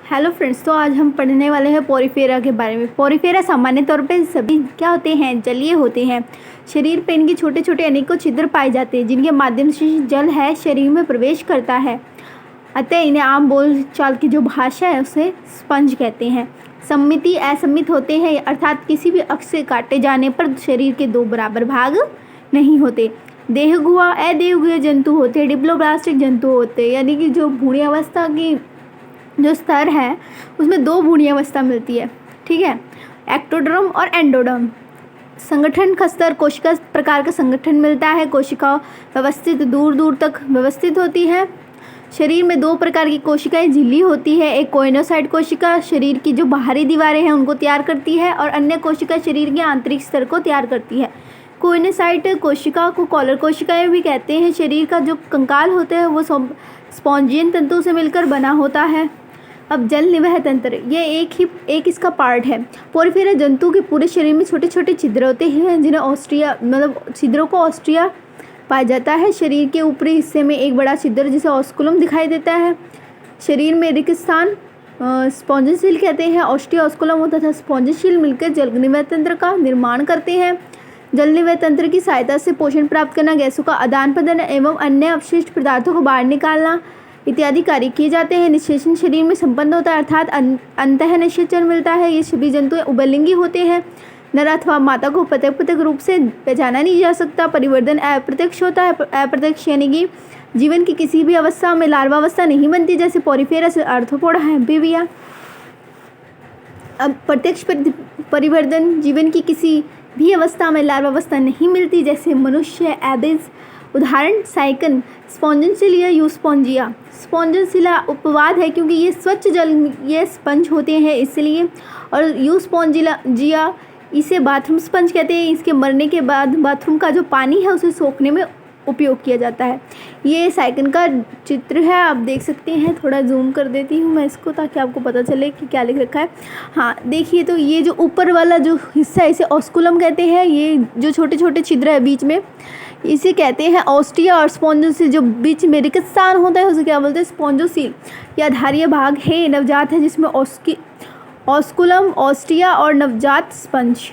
Hello friends, तो आज हम पढ़ने वाले हैं पोरिफेरा के बारे में। पोरिफेरा सामान्य तौर पे सभी क्या होते हैं, जलीय होते हैं। शरीर पे इनके छोटे छोटे अनेकों छिद्र पाए जाते हैं जिनके माध्यम से जल है शरीर में प्रवेश करता है। अतः इन्हें आम बोल चाल की जो भाषा है उसे स्पंज कहते हैं। सम्मिति असम्मित होते हैं, अर्थात किसी भी अक्ष से काटे जाने पर शरीर के दो बराबर भाग नहीं होते। देहगुहा अदेहगुहा जंतु होते हैं, डिप्लोब्लास्टिक जंतु होते हैं, यानी कि जो भ्रूण अवस्था की जो स्तर है उसमें दो भ्रूण अवस्था मिलती है। ठीक है, एक्टोडर्म और एंडोडर्म। संगठन का स्तर कोशिका प्रकार का संगठन मिलता है। कोशिका व्यवस्थित दूर दूर तक व्यवस्थित होती है। शरीर में दो प्रकार की कोशिकाएं झिल्ली होती है। एक कोइनोसाइट कोशिका शरीर की जो बाहरी दीवारें हैं उनको तैयार करती है और अन्य कोशिका शरीर के आंतरिक स्तर को तैयार करती है। कोइनोसाइट कोशिका को कॉलर कोशिकाएं भी कहते हैं। शरीर का जो कंकाल होता है वो स्पॉन्जियन तंतु से मिलकर बना होता है। अब जल निवह तंत्र, ये एक इसका पार्ट है। पोरिफेरा जंतु के पूरे शरीर में छोटे छोटे छिद्र होते हैं जिन्हें ऑस्ट्रिया छिद्रों को ऑस्ट्रिया पाया जाता है। शरीर के ऊपरी हिस्से में एक बड़ा छिद्र जिसे ऑस्कुलम दिखाई देता है। शरीर में रिक्त स्थान स्पॉन्जिशिल कहते हैं। ऑस्ट्रिया ऑस्कुलम तथा स्पॉन्जिशिल मिलकर जल निवह तंत्र का निर्माण करते हैं। जल निवह तंत्र की सहायता से पोषण प्राप्त करना, गैसों का आदान प्रदान एवं अन्य अपशिष्ट पदार्थों को बाहर निकालना इत्यादि कार्य किए जाते हैं। निषेचन शरीर में संपन्न होता है, अर्थात अंतः निषेचन मिलता है। ये सभी जंतु उभयलिंगी होते हैं। नर अथवा माता को पृथक रूप से पहचाना नहीं जा सकता। परिवर्तन अप्रत्यक्ष होता है। अप्रत्यक्ष यानी कि जीवन की किसी भी अवस्था में लार्वा अवस्था नहीं बनती, जैसे पोरिफेरा से आर्थ्रोपोडा एम्फीबिया। अब प्रत्यक्ष परिवर्तन जीवन की किसी भी अवस्था में लार्वा अवस्था नहीं मिलती, जैसे मनुष्य, एबिस। उदाहरण साइकन, स्पॉन्जिशिलिया यूस्पॉन्जिया। स्पॉन्जिशिला उपवाद है क्योंकि ये स्वच्छ जल ये स्पंज होते हैं इसलिए, और यूस्पॉन्जिया इसे बाथरूम स्पंज कहते हैं। इसके मरने के बाद बाथरूम का जो पानी है उसे सोखने में उपयोग किया जाता है। ये साइकन का चित्र है, आप देख सकते हैं। थोड़ा जूम कर देती हूँ मैं इसको ताकि आपको पता चले कि क्या लिख रखा है। हाँ देखिए, तो ये जो ऊपर वाला जो हिस्सा है इसे ऑस्कुलम कहते हैं। ये जो छोटे छोटे छिद्र है बीच में इसे कहते हैं ऑस्टिया, और स्पॉन्जोसील जो बीच में रिक्त स्थान होता है उसे क्या बोलते हैं, स्पॉन्जोसील। यह आधारीय भाग है, नवजात है जिसमें ऑस्कुलम, ऑस्टिया और नवजात स्पंज।